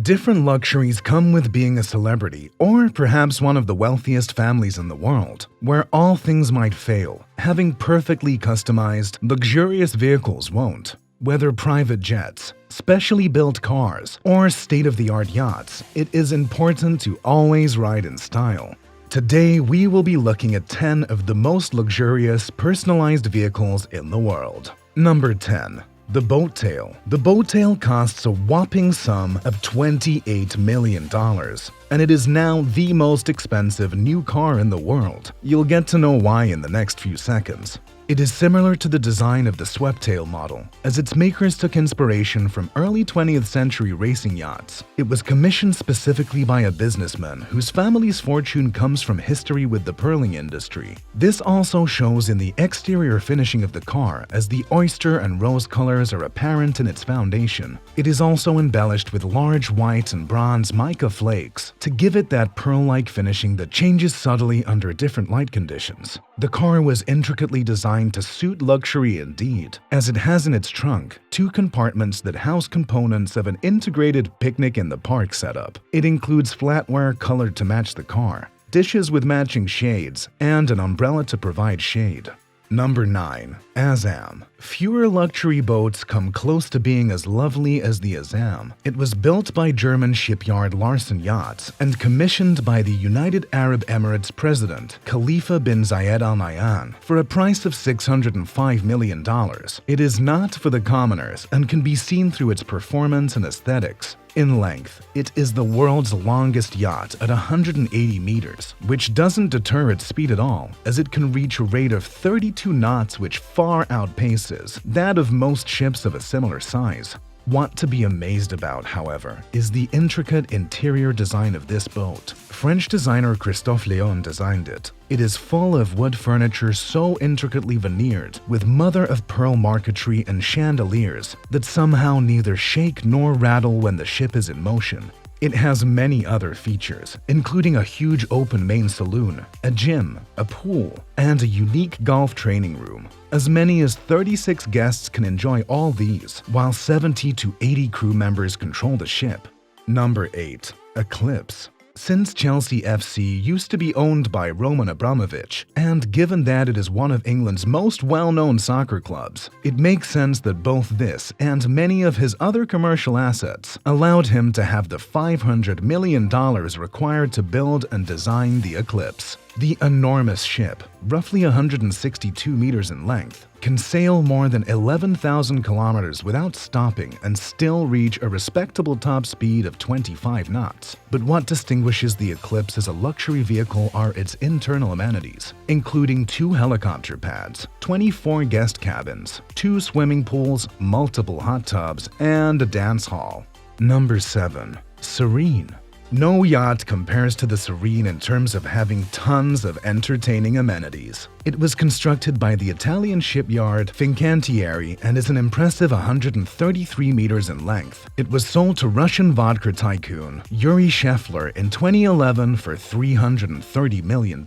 Different luxuries come with being a celebrity or perhaps one of the wealthiest families in the world, where all things might fail. Having perfectly customized, luxurious vehicles won't. Whether private jets, specially built cars, or state-of-the-art yachts, it is important to always ride in style. Today, we will be looking at 10 of the most luxurious, personalized vehicles in the world. Number 10. The BOATTAIL. The BOATTAIL costs a whopping sum of $28 million, and it is now the most expensive new car in the world. You'll get to know why in the next few seconds. It is similar to the design of the Sweptail model, as its makers took inspiration from early 20th century racing yachts. It was commissioned specifically by a businessman whose family's fortune comes from history with the pearling industry. This also shows in the exterior finishing of the car, as the oyster and rose colors are apparent in its foundation. It is also embellished with large white and bronze mica flakes to give it that pearl-like finishing that changes subtly under different light conditions. The car was intricately designed to suit luxury indeed, as it has in its trunk 2 compartments that house components of an integrated picnic-in-the-park setup. It includes flatware colored to match the car, dishes with matching shades, and an umbrella to provide shade. Number 9. Azam. Fewer luxury boats come close to being as lovely as the Azam. It was built by German shipyard Larsen Yachts and commissioned by the United Arab Emirates President Khalifa bin Zayed Al Nahyan for a price of $605 million. It is not for the commoners and can be seen through its performance and aesthetics. In length, it is the world's longest yacht at 180 meters, which doesn't deter its speed at all, as it can reach a rate of 32 knots, which far outpaces that of most ships of a similar size. What to be amazed about, however, is the intricate interior design of this boat. French designer Christophe Léon designed it. It is full of wood furniture so intricately veneered with mother-of-pearl marquetry and chandeliers that somehow neither shake nor rattle when the ship is in motion. It has many other features, including a huge open main saloon, a gym, a pool, and a unique golf training room. As many as 36 guests can enjoy all these, while 70 to 80 crew members control the ship. Number 8. Eclipse. Since Chelsea FC used to be owned by Roman Abramovich, and given that it is one of England's most well-known soccer clubs, it makes sense that both this and many of his other commercial assets allowed him to have the $500 million required to build and design the Eclipse. The enormous ship, roughly 162 meters in length, can sail more than 11,000 kilometers without stopping and still reach a respectable top speed of 25 knots. But what distinguishes the Eclipse as a luxury vehicle are its internal amenities, including 2 helicopter pads, 24 guest cabins, 2 swimming pools, multiple hot tubs, and a dance hall. Number 7. Serene. No yacht compares to the Serene in terms of having tons of entertaining amenities. It was constructed by the Italian shipyard Fincantieri and is an impressive 133 meters in length. It was sold to Russian vodka tycoon Yuri Shefler in 2011 for $330 million.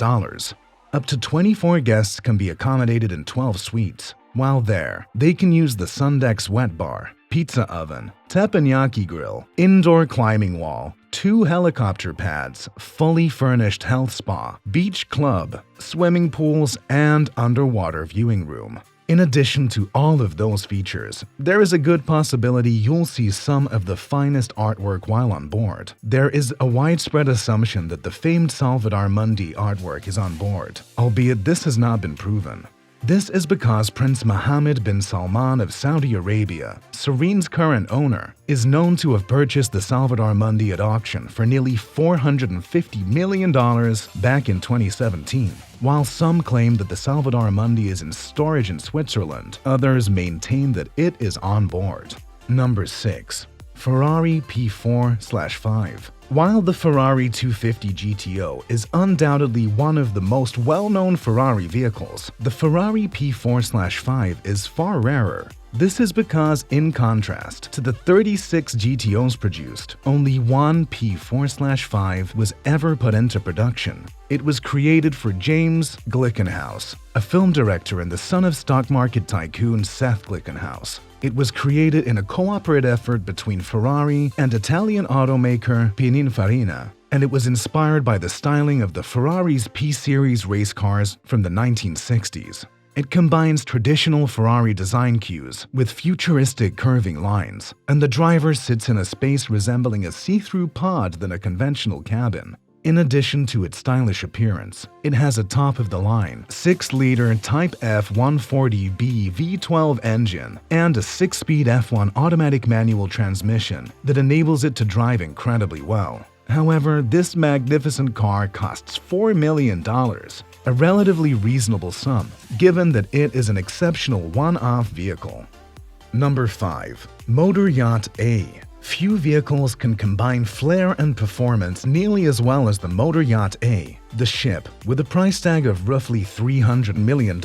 Up to 24 guests can be accommodated in 12 suites. While there, they can use the Sundex wet bar, pizza oven, teppanyaki grill, indoor climbing wall, 2 helicopter pads, fully furnished health spa, beach club, swimming pools, and underwater viewing room. In addition to all of those features, there is a good possibility you'll see some of the finest artwork while on board. There is a widespread assumption that the famed Salvador Mundi artwork is on board, albeit this has not been proven. This is because Prince Mohammed bin Salman of Saudi Arabia, Serene's current owner, is known to have purchased the Salvador Mundi at auction for nearly $450 million back in 2017. While some claim that the Salvador Mundi is in storage in Switzerland, others maintain that it is on board. Number 6. Ferrari P4/5. While the Ferrari 250 GTO is undoubtedly one of the most well-known Ferrari vehicles, the Ferrari P4/5 is far rarer. This is because, in contrast to the 36 GTOs produced, only one P4/5 was ever put into production. It was created for James Glickenhaus, a film director and the son of stock market tycoon Seth Glickenhaus. It was created in a cooperative effort between Ferrari and Italian automaker Pininfarina, and it was inspired by the styling of the Ferrari's P-Series race cars from the 1960s. It combines traditional Ferrari design cues with futuristic curving lines, and the driver sits in a space resembling a see-through pod than a conventional cabin. In addition to its stylish appearance, it has a top-of-the-line 6-liter Type F 140B V12 engine and a 6-speed F1 automatic manual transmission that enables it to drive incredibly well. However, this magnificent car costs $4 million, a relatively reasonable sum, given that it is an exceptional one-off vehicle. Number 5. Motor Yacht A. Few vehicles can combine flair and performance nearly as well as the Motor Yacht A. The ship, with a price tag of roughly $300 million,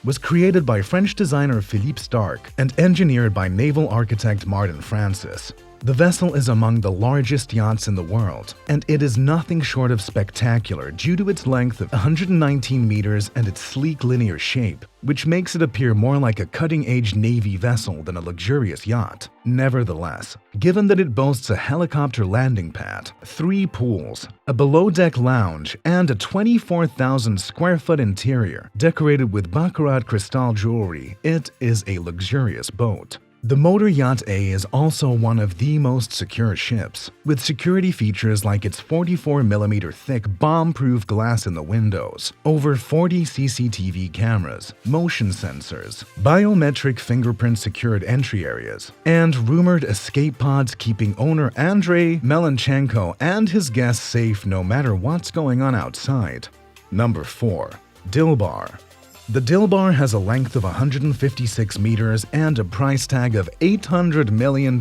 was created by French designer Philippe Starck and engineered by naval architect Martin Francis. The vessel is among the largest yachts in the world, and it is nothing short of spectacular due to its length of 119 meters and its sleek linear shape, which makes it appear more like a cutting-edge Navy vessel than a luxurious yacht. Nevertheless, given that it boasts a helicopter landing pad, 3 pools, a below-deck lounge, and a 24,000 square foot interior decorated with baccarat crystal jewelry, it is a luxurious boat. The Motor Yacht A is also one of the most secure ships, with security features like its 44mm thick bomb-proof glass in the windows, over 40 CCTV cameras, motion sensors, biometric fingerprint-secured entry areas, and rumored escape pods keeping owner Andrei Melenchenko and his guests safe no matter what's going on outside. Number 4. Dilbar. The Dilbar has a length of 156 meters and a price tag of $800 million,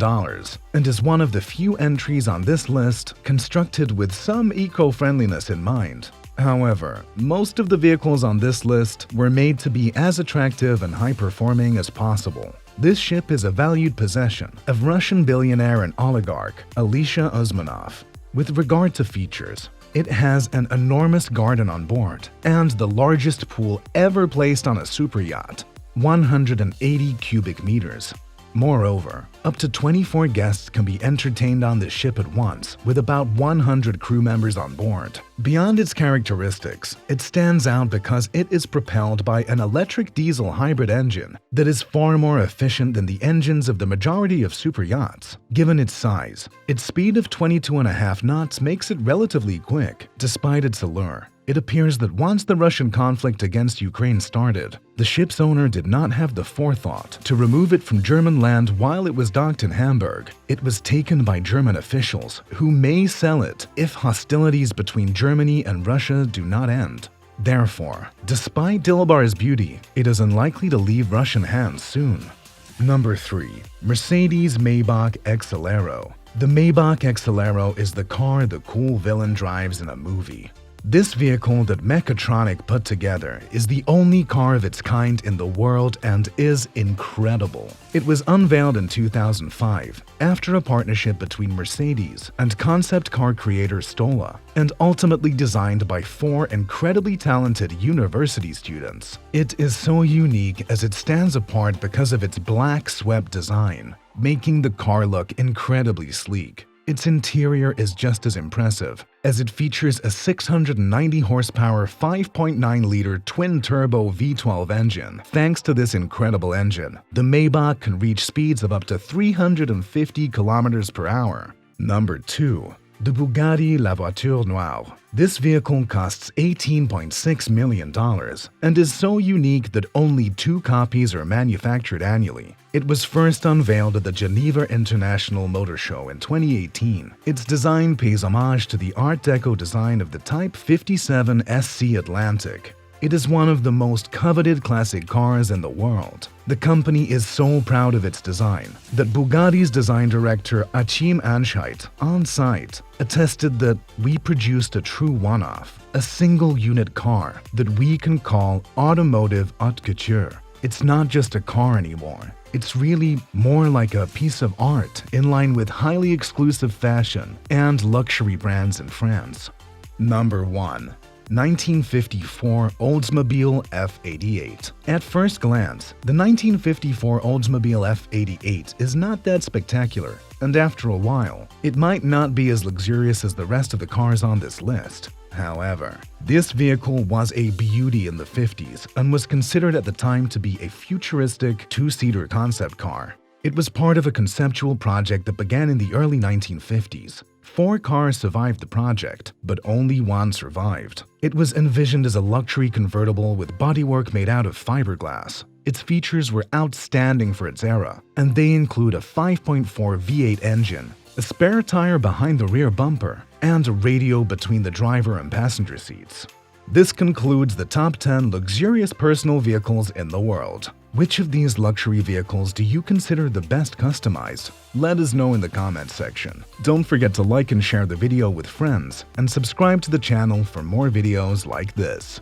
and is one of the few entries on this list constructed with some eco-friendliness in mind. However, most of the vehicles on this list were made to be as attractive and high-performing as possible. This ship is a valued possession of Russian billionaire and oligarch Alisher Usmanov. With regard to features, it has an enormous garden on board and the largest pool ever placed on a superyacht, 180 cubic meters. Moreover, up to 24 guests can be entertained on the ship at once, with about 100 crew members on board. Beyond its characteristics, it stands out because it is propelled by an electric diesel hybrid engine that is far more efficient than the engines of the majority of superyachts. Given its size, its speed of 22.5 knots makes it relatively quick, despite its allure. It appears that once the Russian conflict against Ukraine started, the ship's owner did not have the forethought to remove it from German land while it was docked in Hamburg. It was taken by German officials, who may sell it if hostilities between Germany and Russia do not end. Therefore, despite Dilbar's beauty, it is unlikely to leave Russian hands soon. Number 3. Mercedes Maybach Exelero. The Maybach Exelero is the car the cool villain drives in a movie. This vehicle that Mechatronic put together is the only car of its kind in the world and is incredible. It was unveiled in 2005 after a partnership between Mercedes and concept car creator Stola, and ultimately designed by 4 incredibly talented university students. It is so unique as it stands apart because of its black swept design, making the car look incredibly sleek. Its interior is just as impressive, as it features a 690 horsepower 5.9-liter twin-turbo V12 engine. Thanks to this incredible engine, the Maybach can reach speeds of up to 350 km per hour. Number 2. The Bugatti La Voiture Noire. This vehicle costs $18.6 million and is so unique that only 2 copies are manufactured annually. It was first unveiled at the Geneva International Motor Show in 2018. Its design pays homage to the Art Deco design of the Type 57 SC Atlantic. It is one of the most coveted classic cars in the world. The company is so proud of its design that Bugatti's design director Achim Anscheit, on site, attested that we produced a true one-off, a single-unit car that we can call automotive haute couture. It's not just a car anymore. It's really more like a piece of art in line with highly exclusive fashion and luxury brands in France. Number 1. 1954 Oldsmobile F88. At first glance, the 1954 Oldsmobile F88 is not that spectacular, and after a while, it might not be as luxurious as the rest of the cars on this list. However, this vehicle was a beauty in the 50s and was considered at the time to be a futuristic two-seater concept car. It was part of a conceptual project that began in the early 1950s. 4 cars survived the project, but only one survived. It was envisioned as a luxury convertible with bodywork made out of fiberglass. Its features were outstanding for its era, and they include a 5.4 V8 engine, a spare tire behind the rear bumper, and a radio between the driver and passenger seats. This concludes the top 10 luxurious personal vehicles in the world. Which of these luxury vehicles do you consider the best customized? Let us know in the comments section. Don't forget to like and share the video with friends, and subscribe to the channel for more videos like this.